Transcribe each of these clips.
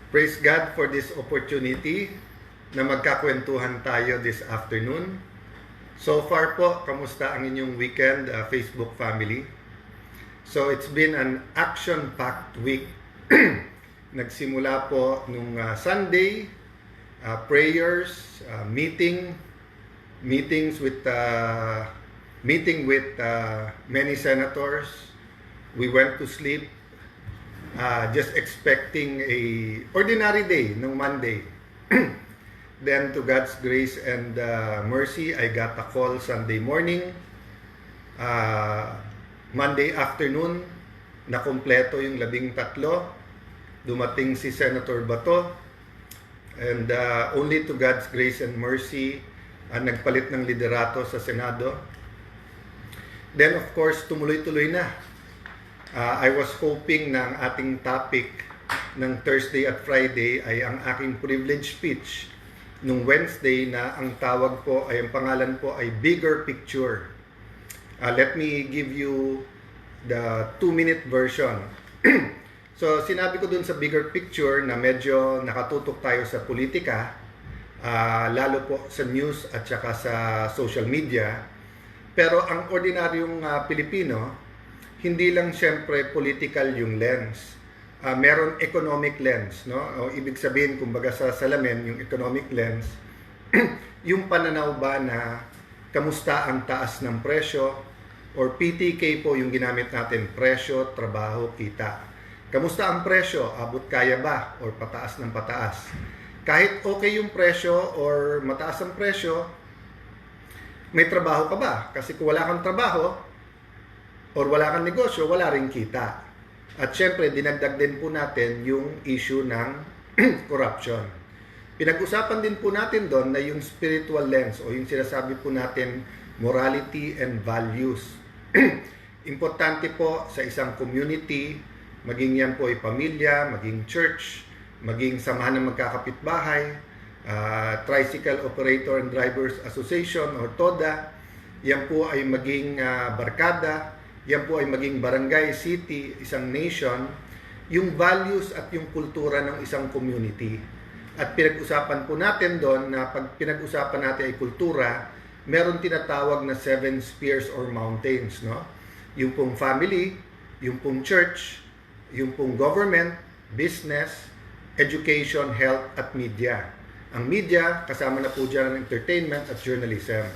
Praise God for this opportunity na magkakwentuhan tayo this afternoon. So far po, kamusta ang inyong weekend, Facebook family? So it's been an action-packed week. Nagsimula po nung Sunday, prayers, meeting with many senators. We went to sleep just expecting a ordinary day ng Monday. Then to God's grace and mercy, I got a call Sunday morning. Monday afternoon, nakumpleto yung 13. Dumating si Senator Bato. And only to God's grace and mercy, nagpalit ng liderato sa Senado. Then of course, tumuloy-tuloy na. I was hoping na ang ating topic ng Thursday at Friday ay ang aking privilege speech nung Wednesday na ang tawag po ay, ang pangalan po ay Bigger Picture. Let me give you the 2-minute version. So sinabi ko dun sa Bigger Picture na medyo nakatutok tayo sa politika, lalo po sa news at saka sa social media. Pero ang ordinaryong Pilipino, hindi lang siyempre political yung lens. Meron economic lens, no? O ibig sabihin, kumbaga sa salamin, yung economic lens, yung pananaw ba na kamusta ang taas ng presyo, or PTK po yung ginamit natin, presyo, trabaho, kita. Kamusta ang presyo? Abot kaya ba? Or pataas ng pataas? Kahit okay yung presyo or mataas ang presyo, may trabaho ka ba? Kasi kung wala kang trabaho, or wala kang negosyo, wala rin kita. At syempre, dinagdag din po natin yung issue ng corruption. Pinag-usapan din po natin doon na yung spiritual lens o yung sinasabi po natin morality and values. Importante po sa isang community, maging yan po ay pamilya, maging church, maging samahan ng magkakapitbahay, Tricycle Operator and Drivers Association or TODA, yan po ay maging barkada, yan po ay maging barangay, city, isang nation, yung values at yung kultura ng isang community. At pinag-usapan po natin doon na pag pinag-usapan natin ay kultura, meron tinatawag na 7 spheres or mountains, no? Yung pong family, yung pong church, yung pong government, business, education, health, at media. Ang media, kasama na po dyan ang entertainment at journalism.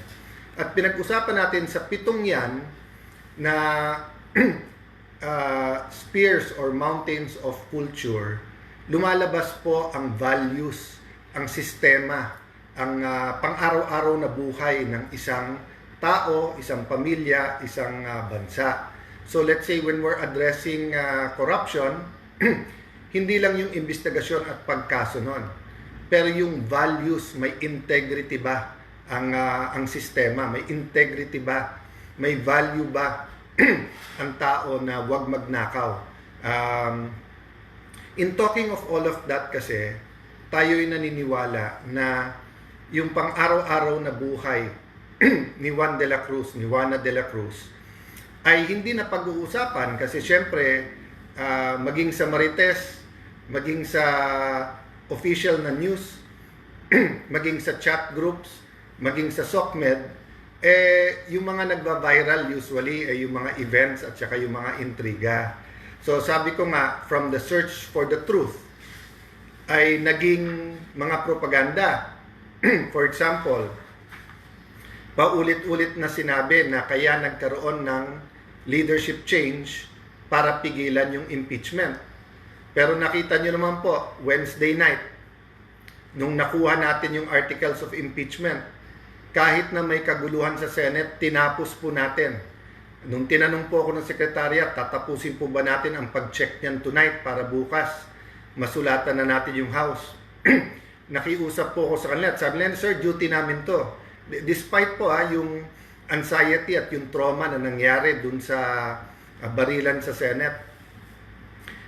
At pinag-usapan natin sa 7 yan, na spheres or mountains of culture, lumalabas po ang values, ang sistema, ang pang-araw-araw na buhay ng isang tao, isang pamilya, isang bansa. So let's say when we're addressing corruption, hindi lang yung investigasyon at pagkaso nun, pero yung values, may integrity ba ang sistema, may integrity ba, may value ba ang tao na wag magnakaw. In talking of all of that kasi, tayo'y naniniwala na yung pang-araw-araw na buhay ni Juan de la Cruz, ni Juana de la Cruz, ay hindi na pag-uusapan kasi syempre, maging sa Marites, maging sa official na news, maging sa chat groups, maging sa SOCMED, yung mga nagba-viral usually ay yung mga events at saka yung mga intriga. So sabi ko nga, from the search for the truth ay naging mga propaganda. For example, paulit-ulit na sinabi na kaya nagkaroon ng leadership change para pigilan yung impeachment. Pero nakita nyo naman po, Wednesday night, nung nakuha natin yung articles of impeachment, kahit na may kaguluhan sa Senate, tinapos po natin. Nung tinanong po ako ng Secretariat, tatapusin po ba natin ang pag-check niyan tonight para bukas masulatan na natin yung House? Nakiusap po ako sa kanila at sabi nila, sir, duty namin to. Despite po yung anxiety at yung trauma na nangyari dun sa barilan sa Senate.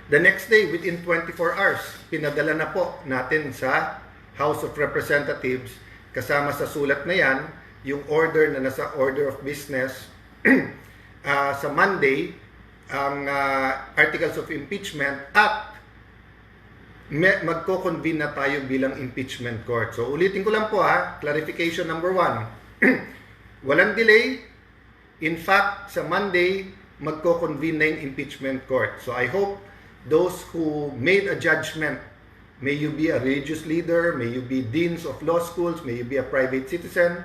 The next day, within 24 hours, pinadala na po natin sa House of Representatives. Kasama sa sulat na yan, yung order na nasa order of business sa Monday, ang articles of impeachment at magko-convene na tayo bilang impeachment court. So ulitin ko lang po clarification number 1. Walang delay. In fact, sa Monday, magko-convene na yung impeachment court. So I hope those who made a judgment, may you be a religious leader, may you be deans of law schools, may you be a private citizen.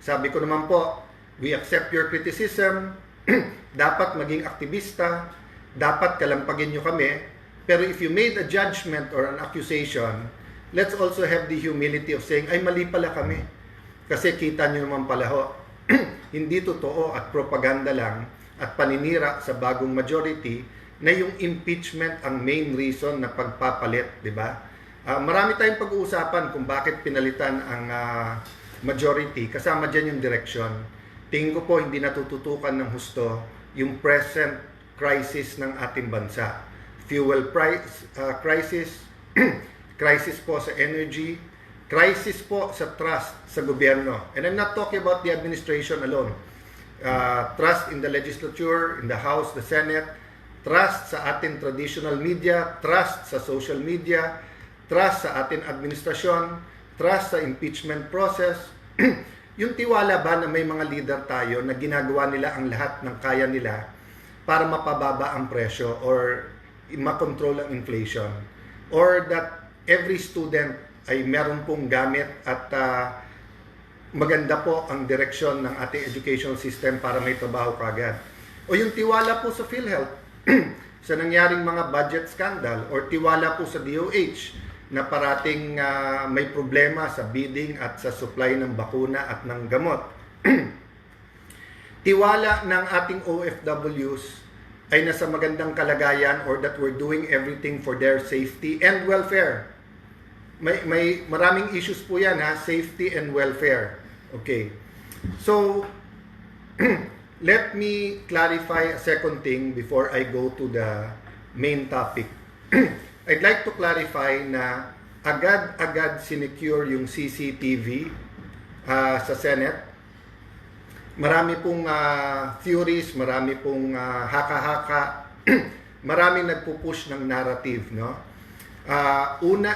Sabi ko naman po, we accept your criticism. Dapat maging aktivista, dapat kalampagin nyo kami. Pero if you made a judgment or an accusation, let's also have the humility of saying, ay mali pala kami. Kasi kita nyo naman pala ho, hindi totoo at propaganda lang at paninira sa bagong majority na yung impeachment ang main reason na pagpapalit, di ba? Marami tayong pag-uusapan kung bakit pinalitan ang majority, kasama dyan yung direction. Tingin ko po hindi natututukan ng husto yung present crisis ng ating bansa. Fuel price crisis, crisis po sa energy, crisis po sa trust sa gobyerno. And I'm not talking about the administration alone. Trust in the legislature, in the House, the Senate, trust sa ating traditional media, trust sa social media, trust sa ating administrasyon, trust sa impeachment process. Yung tiwala ba na may mga leader tayo na ginagawa nila ang lahat ng kaya nila para mapababa ang presyo or makontrol ang inflation, or that every student ay meron pong gamit at maganda po ang direksyon ng ating educational system para may trabaho kagad. O yung tiwala po sa PhilHealth sa nangyaring mga budget scandal, or tiwala po sa DOH na parating may problema sa bidding at sa supply ng bakuna at ng gamot. Tiwala ng ating OFWs ay nasa magandang kalagayan, or that we're doing everything for their safety and welfare. May maraming issues po yan safety and welfare. Okay. So, let me clarify a second thing before I go to the main topic. I'd like to clarify na agad-agad sinecure yung CCTV sa Senate. Marami pong theories, marami pong haka-haka, maraming nagpupush ng narrative, no?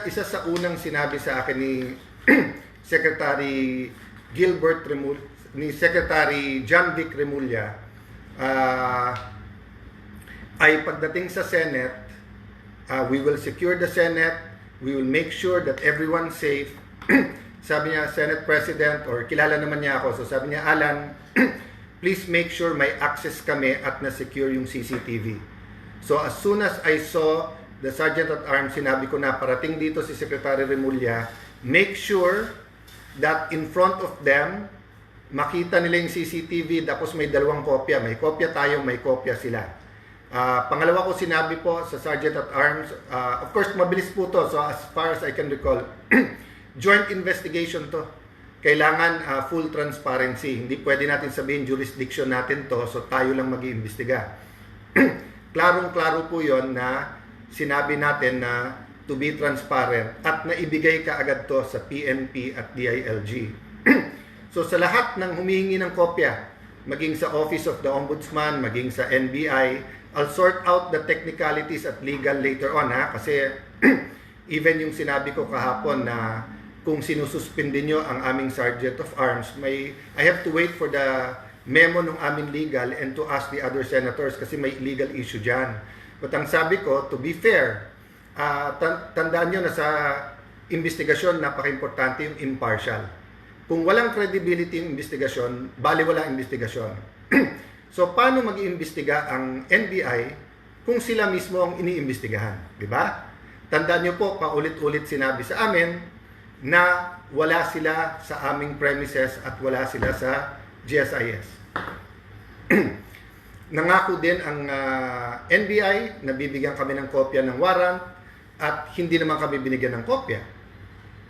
Isa sa unang sinabi sa akin ni Secretary ni Secretary John Vic Remulla ay pagdating sa Senate, we will secure the Senate, we will make sure that everyone's safe. Sabi niya, Senate President, or kilala naman niya ako, so sabi niya, Alan, please make sure may access kami at na-secure yung CCTV. So as soon as I saw the Sergeant at Arms, sinabi ko na parating dito si Secretary Remulla, make sure that in front of them, makita nila yung CCTV, tapos may dalawang kopya. May kopya tayo, may kopya sila. Pangalawa ko sinabi po sa Sergeant at Arms, of course mabilis po to, so as far as I can recall, joint investigation to. Kailangan full transparency. Hindi pwede natin sabihin jurisdiction natin to, so tayo lang mag-iimbestiga. Klarong-klaro po yon na sinabi natin na to be transparent at naibigay ka agad to sa PNP at DILG. So sa lahat ng humihingi ng kopya, maging sa Office of the Ombudsman, maging sa NBI, I'll sort out the technicalities at legal later on kasi even yung sinabi ko kahapon na kung sinususpindi nyo ang aming Sergeant of Arms, I have to wait for the memo ng aming legal and to ask the other senators kasi may legal issue dyan. But ang sabi ko, to be fair, tandaan nyo na sa investigasyon, napaka-importante yung impartial. Kung walang credibility yung investigasyon, bali wala investigasyon. So, paano mag-iimbestiga ang NBI kung sila mismo ang iniimbestigahan? Diba? Tandaan nyo po, paulit-ulit sinabi sa amin na wala sila sa aming premises at wala sila sa GSIS. Nangako din ang NBI na bibigyan kami ng kopya ng warrant at hindi naman kami binigyan ng kopya.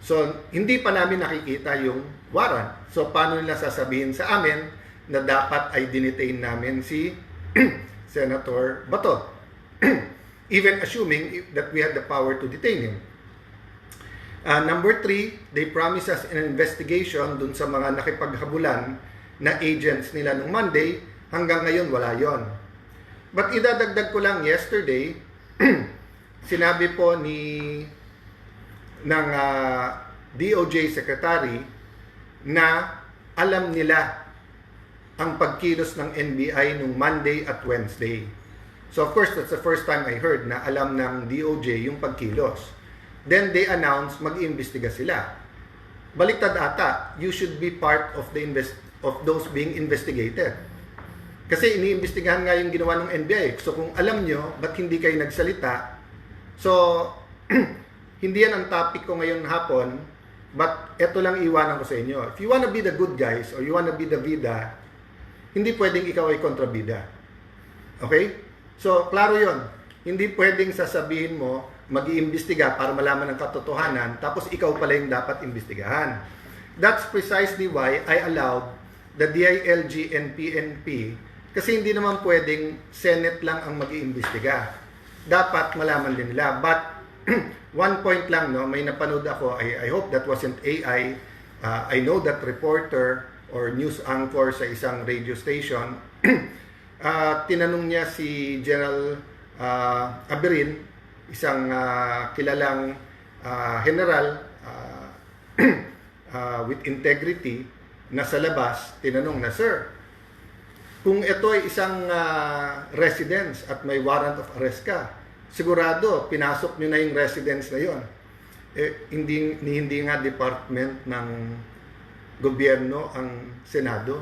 So, hindi pa namin nakikita yung warrant. So, paano nila sasabihin sa amin na dapat ay dinetain namin si Senator Bato? Even assuming that we had the power to detain him. Number 3, they promised us an investigation dun sa mga nakipaghabulan na agents nila nung Monday. Hanggang ngayon, wala yon. But idadagdag ko lang yesterday, sinabi po ni ng DOJ Secretary na alam nila ang pagkilos ng NBI nung Monday at Wednesday. So of course, that's the first time I heard na alam ng DOJ yung pagkilos. Then they announced mag-iimbestiga sila. Baliktad ata, you should be part of those being investigated. Kasi iniimbestigahan nga yung ginawa ng NBI. So kung alam nyo, ba't hindi kayo nagsalita? So, hindi yan ang topic ko ngayon hapon, but eto lang iwanan ko sa inyo. If you wanna be the good guys, or you wanna be the bida, hindi pwedeng ikaw ay kontrabida. Okay? So, klaro yon. Hindi pwedeng sasabihin mo, mag-iimbestiga para malaman ang katotohanan, tapos ikaw pala yung dapat imbestigahan. That's precisely why I allowed the DILG and PNP, kasi hindi naman pwedeng Senate lang ang mag-iimbestiga. Dapat malaman din nila. But, one point lang, no, may napanood ako, I hope that wasn't AI. I know that reporter or news anchor sa isang radio station, tinanong niya si General Aberin, isang kilalang general with integrity na sa labas, tinanong na, "Sir, kung ito ay isang residence at may warrant of arrest ka, sigurado pinasok nyo na yung residence na yon." Hindi nga department ng gobyerno ang Senado.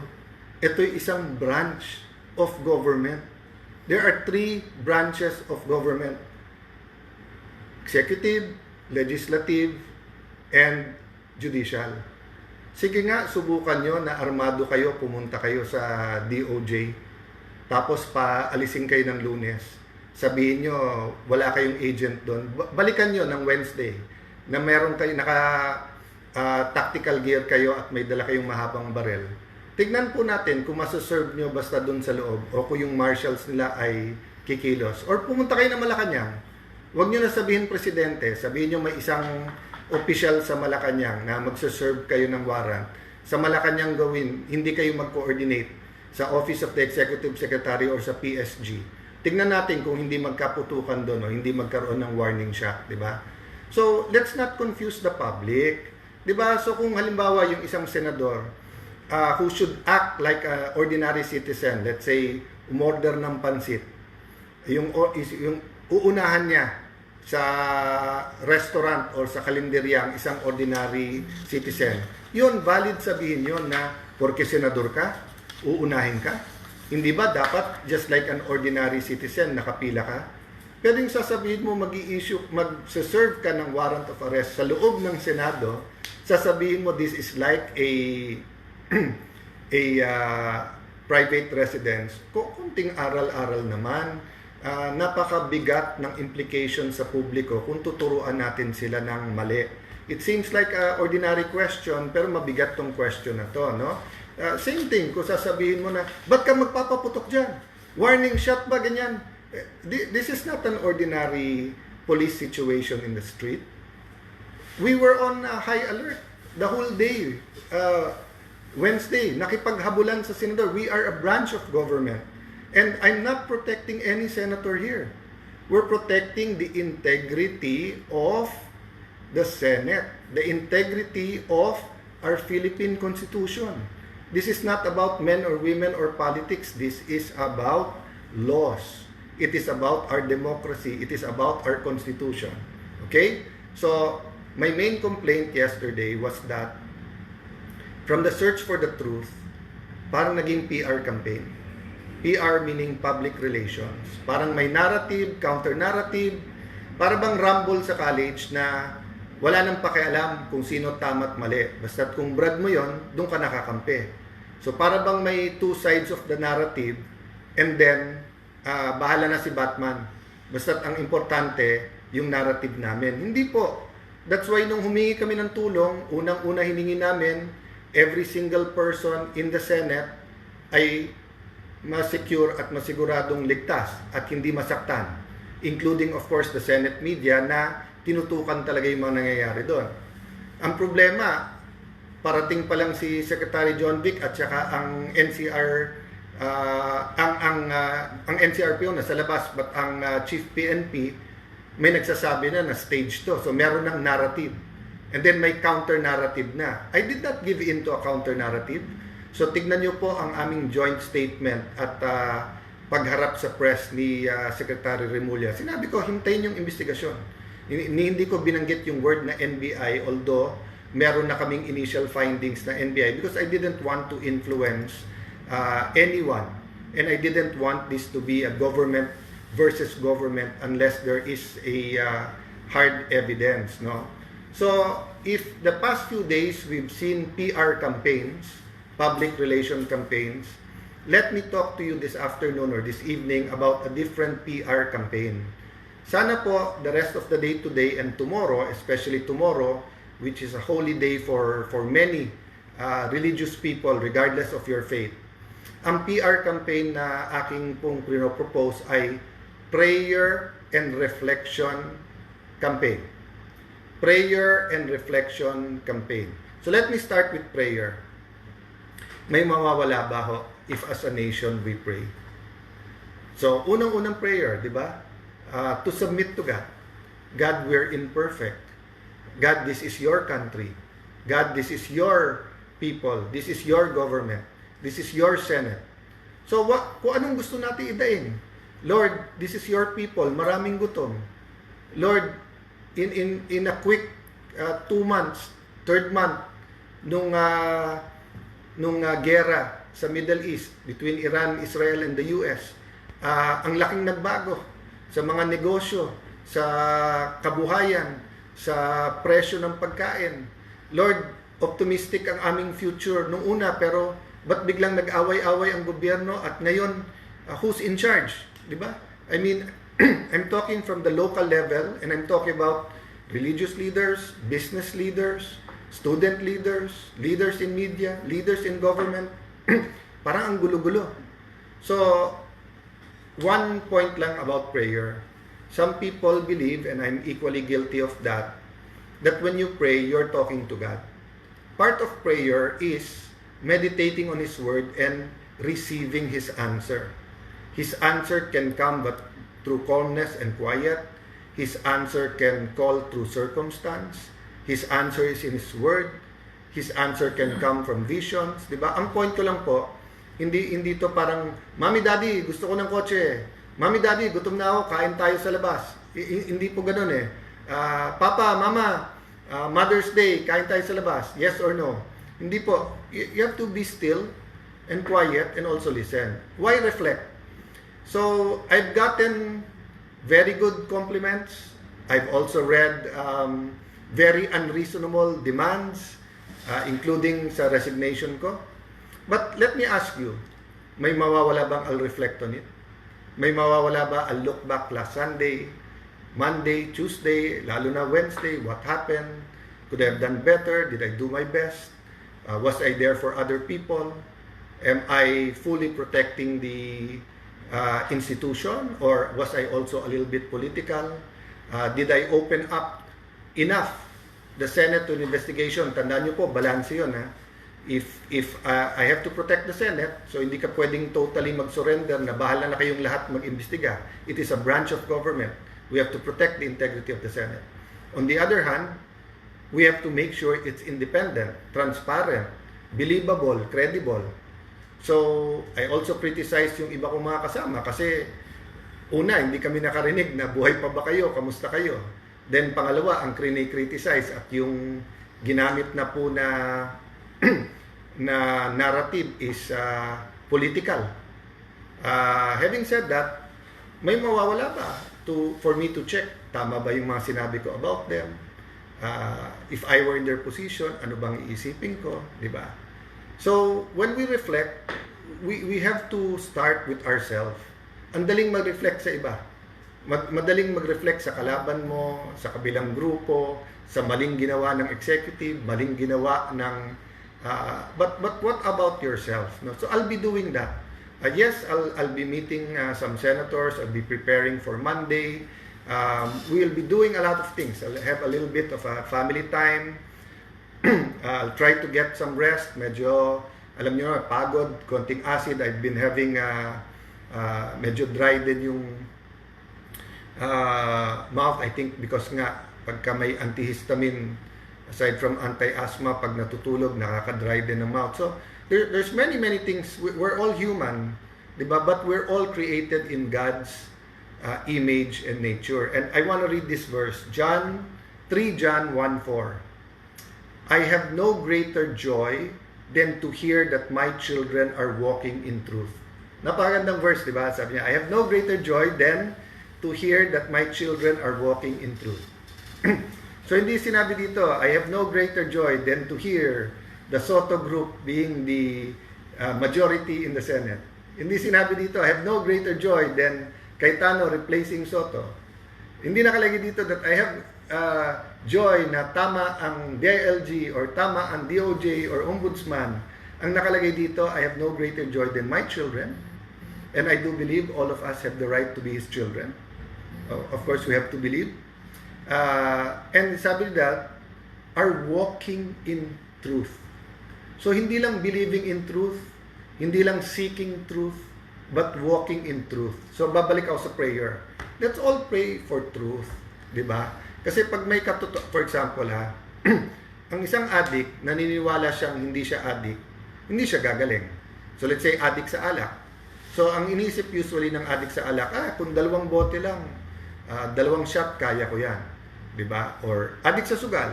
Ito ay isang branch of government. There are 3 branches of government: executive, legislative, and judicial. Sige nga, subukan nyo na armado kayo, pumunta kayo sa DOJ, tapos paalisin kayo ng Lunes. Sabihin nyo, wala kayong agent doon. Balikan nyo ng Wednesday na meron kayo, tactical gear kayo at may dala kayong mahabang barel. Tignan po natin kung masaserve nyo basta doon sa loob o kung yung marshals nila ay kikilos. Or pumunta kayo ng Malacanang. Huwag nyo na sabihin presidente, sabihin nyo may isang official sa Malacanang na magsaserve kayo ng warrant. Sa Malacanang gawin, hindi kayo mag-coordinate sa Office of the Executive Secretary or sa PSG. Tignan natin kung hindi magkaputukan doon o hindi magkaroon ng warning shot, di ba? So, let's not confuse the public. Di ba? So, kung halimbawa yung isang senador who should act like an ordinary citizen, let's say, umorder ng pansit, yung uunahan niya sa restaurant or sa kalenderya ang isang ordinary citizen, yun, valid sabihin yun na porque senador ka, uunahin ka. Hindi ba dapat just like an ordinary citizen, nakapila ka? Pero yung sasabihin mo mag-serve ka ng warrant of arrest sa loob ng Senado, sasabihin mo this is like a private residence, kunting aral-aral naman. Napakabigat ng implication sa publiko kung tuturuan natin sila ng mali. It seems like an ordinary question, pero mabigat tong question na to, no? Same thing, kung sasabihin mo na, ba't ka magpapaputok dyan? Warning shot ba, ganyan? This is not an ordinary police situation in the street. We were on high alert the whole day. Wednesday, nakipaghabulan sa senador. We are a branch of government. And I'm not protecting any senator here. We're protecting the integrity of the Senate, the integrity of our Philippine Constitution. This is not about men or women or politics. This is about laws. It is about our democracy. It is about our Constitution. Okay? So, my main complaint yesterday was that from the search for the truth, parang naging PR campaign. PR meaning public relations. Parang may narrative, counter-narrative, para bang rumble sa college na wala nang pakialam kung sino tama at mali. Basta't kung brag mo yon, doon ka nakakampi. So para bang may 2 sides of the narrative and then bahala na si Batman. Basta't ang importante, yung narrative namin. Hindi po. That's why nung humingi kami ng tulong, unang-una hiningi namin, every single person in the Senate ay ma-secure at masiguradong ligtas at hindi masaktan, including of course the Senate media na tinutukan talaga yung mga nangyayari doon. Ang problema, parating pa lang si Secretary John Vic at saka ang NCR ang NCRPO na sa labas, but ang Chief PNP may nagsasabi na stage to. So meron ng narrative. And then may counter-narrative na. I did not give in to a counter-narrative. So tignan nyo po ang aming joint statement at pagharap sa press ni Secretary Remulla. Sinabi ko, hintayin yung investigasyon. Hindi ko binanggit yung word na NBI, although meron na kaming initial findings na NBI, because I didn't want to influence anyone. And I didn't want this to be a government versus government unless there is a hard evidence, no? So, if the past few days we've seen PR campaigns, public relation campaigns, let me talk to you this afternoon or this evening about a different PR campaign. Sana po the rest of the day today and tomorrow, especially tomorrow, which is a holy day for many religious people regardless of your faith. Ang PR campaign na aking pong propose ay Prayer and Reflection Campaign. Prayer and Reflection Campaign. So let me start with prayer. May mawawala ba ho if as a nation we pray? So, unang-unang prayer, di ba? To submit to God. God, we're imperfect. God, this is your country. God, this is your people. This is your government. This is your Senate. So, kung anong gusto natin idain? Lord, this is your people. Maraming gutom. Lord, in a quick 2 months, third month, nung gera sa Middle East between Iran, Israel, and the US, ang laking nagbago sa mga negosyo, sa kabuhayan, sa presyo ng pagkain. Lord, optimistic ang aming future nung una, pero ba't biglang nag-away-away ang gobyerno at ngayon, who's in charge? Diba? I mean, I'm talking from the local level and I'm talking about religious leaders, business leaders, student leaders, leaders in media, leaders in government. Parang ang gulo-gulo. So, one point lang about prayer. Some people believe, and I'm equally guilty of that when you pray, you're talking to God. Part of prayer is meditating on His Word and receiving His answer. His answer can come but through calmness and quiet. His answer can call through circumstance. His answer is in His Word. His answer can come from visions. Diba? Ang point ko lang po, hindi to parang, Mami, Daddy, gusto ko ng kotse. Mami, Daddy, gutom na ako, kain tayo sa labas. Hindi po ganun eh. Papa, Mama, Mother's Day, kain tayo sa labas. Yes or no? Hindi po. You have to be still and quiet and also listen. Why reflect? So, I've gotten very good compliments. I've also read very unreasonable demands, including sa resignation ko. But let me ask you, may mawawala bang I'll reflect on it? May mawawala ba I'll look back last Sunday, Monday, Tuesday, lalo na Wednesday, what happened? Could I have done better? Did I do my best? Was I there for other people? Am I fully protecting the institution, or was I also a little bit political? Did I open up enough the Senate to an investigation? Tandaan nyo po, balance yun. Ha? If I have to protect the Senate, so hindi ka pwedeng totally mag-surrender na bahala na kayong lahat mag-imbestiga. It is a branch of government. We have to protect the integrity of the Senate. On the other hand, we have to make sure it's independent, transparent, believable, credible. So, I also criticize yung iba kong mga kasama kasi una, hindi kami nakarinig na buhay pa ba kayo, kamusta kayo. Then pangalawa, ang criticize at yung ginamit na po na na narrative is political. Having said that, may mawawala ba for me to check tama ba yung mga sinabi ko about them? If I were in their position, ano bang iisipin ko, di ba? So, when we reflect, we have to start with ourselves. Ang daling mag-reflect sa iba. Madaling mag-reflect sa kalaban mo, sa kabilang grupo, sa maling ginawa ng executive, maling ginawa ng... but what about yourself? No? So, I'll be doing that. Yes, I'll be meeting some senators. I'll be preparing for Monday. We'll be doing a lot of things. I'll have a little bit of a family time. I'll try to get some rest. Medyo, alam nyo, pagod, konting acid. I've been having, medyo dry din Mouth, I think because nga, pagka may antihistamine, aside from anti-asthma, pag natutulog, nakaka-dry din ng mouth. So, there's many things. We're all human, di ba? But we're all created in God's image and nature. And I want to read this verse, 3 John 1:4. I have no greater joy than to hear that my children are walking in truth. Napakagandang verse, di ba? Sabi niya, I have no greater joy than to hear that my children are walking in truth. So hindi sinabi dito, I have no greater joy than to hear the Soto group being the majority in the Senate. Hindi sinabi dito, I have no greater joy than Cayetano replacing Soto. Hindi nakalagay dito that I have joy na tama ang DILG or tama ang DOJ or Ombudsman. Ang nakalagay dito, I have no greater joy than my children. And I do believe all of us have the right to be His children. Of course, we have to believe. And sabi that, are walking in truth. So, hindi lang believing in truth, hindi lang seeking truth, but walking in truth. So, babalik ako sa prayer. Let's all pray for truth. Diba? Kasi pag may for example ang isang addict, naniniwala siyang hindi siya addict, hindi siya gagaling. So, let's say addict sa alak. So, ang inisip usually ng addict sa alak, kung 2 bote lang, 2 shot, kaya ko yan. Diba? Or addict sa sugal.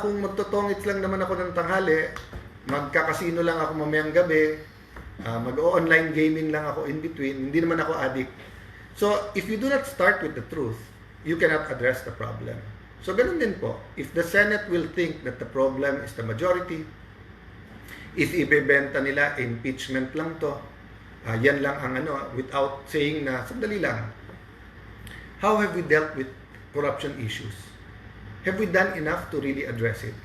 Kung magtotongits lang naman ako ng tanghali, magkakasino lang ako mamayang gabi, mag-online gaming lang ako in between, hindi naman ako addict. So, if you do not start with the truth, you cannot address the problem. So, ganun din po. If the Senate will think that the problem is the majority, if ibebenta nila, impeachment lang to, yan lang ang without saying na, sandali lang, how have we dealt with corruption issues? Have we done enough to really address it?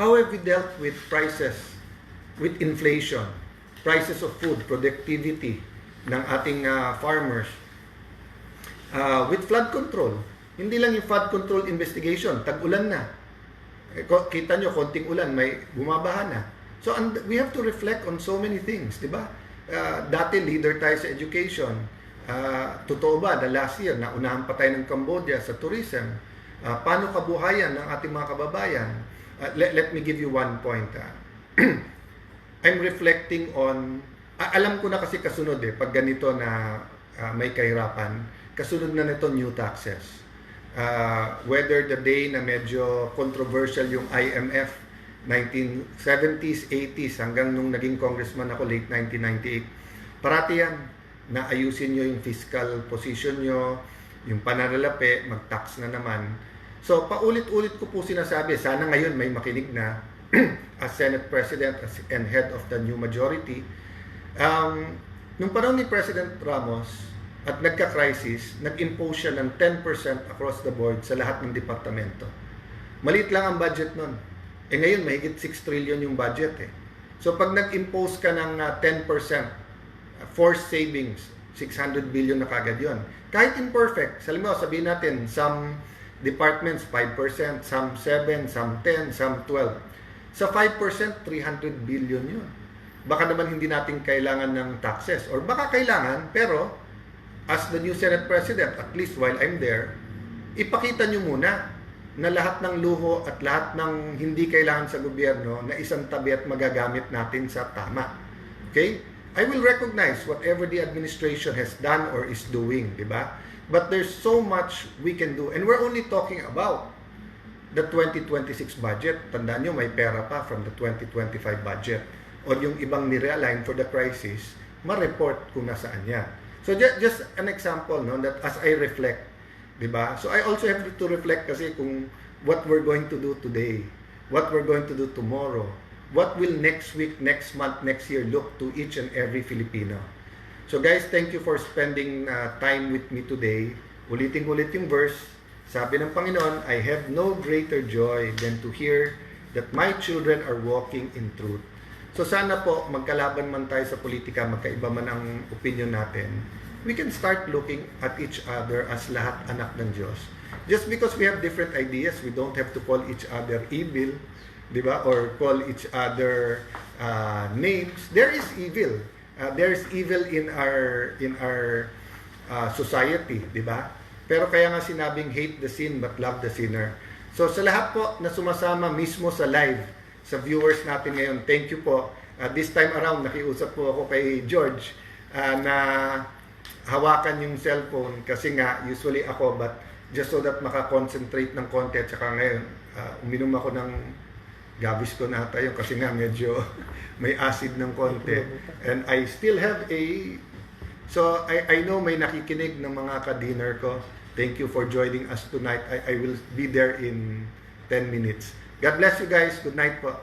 How have we dealt with prices, with inflation, prices of food, productivity ng ating farmers, with flood control? Hindi lang yung flood control investigation, tag-ulan na. Kita nyo, konting ulan, may bumabaha na. So, we have to reflect on so many things, di ba? Dati, leader tayo sa education. Totoo ba na last year, naunahan pa tayo ng Cambodia sa tourism? Paano kabuhayan ng ating mga kababayan? Let me give you one point. I'm reflecting on, alam ko na kasi kasunod pag ganito na may kahirapan, kasunod na nito new taxes. Whether the day na medyo controversial yung IMF, 1970s, 80s, hanggang nung naging congressman ako, late 1998, parati yan, na ayusin nyo yung fiscal position nyo, yung pananalapi, mag-tax na naman. So, paulit-ulit ko po sinasabi, sana ngayon may makinig na as Senate President and head of the new majority. Nung panahon ni President Ramos at nagka-crisis, nag-impose siya ng 10% across the board sa lahat ng departamento. Maliit lang ang budget nun. Ngayon, mahigit 6 trillion yung budget So, pag nag-impose ka ng 10%, forced savings, 600 billion na kagad yun. Kahit imperfect, sabihin natin, some departments 5%, some 7, some 10, some 12. Sa 5%, 300 billion yun. Baka naman hindi natin kailangan ng taxes. Or baka kailangan, pero as the new Senate President, at least while I'm there, ipakita nyo muna na lahat ng luho at lahat ng hindi kailangan sa gobyerno na isang tabi at magagamit natin sa tama. Okay? I will recognize whatever the administration has done or is doing, di ba? But there's so much we can do. And we're only talking about the 2026 budget. Tandaan nyo, may pera pa from the 2025 budget. O yung ibang nirealign for the crisis, ma-report kung nasaan yan. So just an example, no, that as I reflect, diba? So I also have to reflect kasi kung what we're going to do today, what we're going to do tomorrow, what will next week, next month, next year look to each and every Filipino. So guys, thank you for spending time with me today. Ulitin-ulit yung verse. Sabi ng Panginoon, I have no greater joy than to hear that my children are walking in truth. So sana po, magkalaban man tayo sa politika, magkaiba man ang opinion natin, we can start looking at each other as lahat anak ng Diyos. Just because we have different ideas, we don't have to call each other evil, di ba? Or call each other names. There is evil. There is evil in our society, di ba? Pero kaya nga sinabing hate the sin but love the sinner. So sa lahat po na sumasama mismo sa live, sa viewers natin ngayon, thank you po. This time around, nakiusap po ako kay George na hawakan yung cellphone kasi nga usually ako, but just so that makakonsentrate ng konti. At saka ngayon, uminom ako ng Gaviscon nata yun kasi nga medyo may acid ng konti. And I still have so I know may nakikinig ng mga ka-dinner ko. Thank you for joining us tonight. I will be there in 10 minutes. God bless you guys. Good night po.